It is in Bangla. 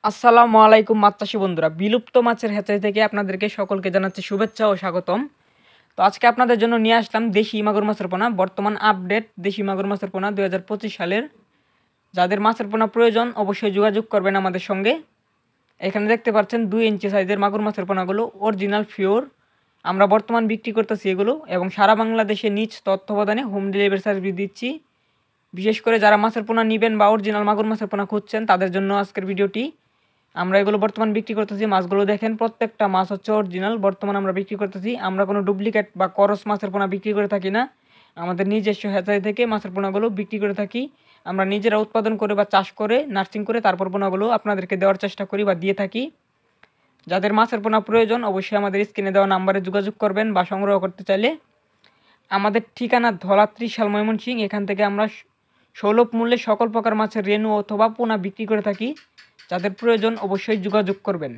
আসসালামু আলাইকুম মাত্রাসী বন্ধুরা, বিলুপ্ত মাছের হ্যাচারি থেকে আপনাদেরকে সকলকে জানাচ্ছি শুভেচ্ছা ও স্বাগতম। তো আজকে আপনাদের জন্য নিয়ে আসলাম দেশি মাগুর মাছের পোনা, বর্তমান আপডেট দেশি মাগুর মাছের পোনা 2025 সালের। যাদের মাছের পোনা প্রয়োজন অবশ্যই যোগাযোগ করবেন আমাদের সঙ্গে। এখানে দেখতে পাচ্ছেন 2 ইঞ্চি সাইজের মাগুর মাছের পোনাগুলো অরিজিনাল পিওর আমরা বর্তমান বিক্রি করতেছি এগুলো, এবং সারা বাংলাদেশে নিজ তত্ত্বাবধানে হোম ডেলিভারি সার্ভিস দিচ্ছি। বিশেষ করে যারা মাছের পোনা নেবেন বা অরিজিনাল মাগুর মাছের পোনা খুঁজছেন তাদের জন্য আজকের ভিডিওটি। আমরা এগুলো বর্তমান বিক্রি করতেছি। মাছগুলো দেখেন, প্রত্যেকটা মাছ হচ্ছে অরিজিনাল বর্তমান আমরা বিক্রি করতেছি। আমরা কোনো ডুপ্লিকেট বা করস মাছের পোনা বিক্রি করে থাকি না। আমাদের নিজস্ব হ্যাচারি থেকে মাছের পোনাগুলো বিক্রি করে থাকি। আমরা নিজেরা উৎপাদন করে বা চাষ করে নার্সিং করে তারপর পোনাগুলো আপনাদেরকে দেওয়ার চেষ্টা করি বা দিয়ে থাকি। যাদের মাছের পোনা প্রয়োজন অবশ্যই আমাদের স্ক্রিনে দেওয়া নাম্বারে যোগাযোগ করবেন বা সংগ্রহ করতে চাইলে। আমাদের ঠিকানা ধলা ত্রিশাল ময়মনসিংহ। এখান থেকে আমরা সুলভ মূল্যে সকল প্রকার মাছের রেণু অথবা পোনা বিক্রি করে থাকি। যাদের প্রয়োজন অবশ্যই যোগাযোগ করবেন।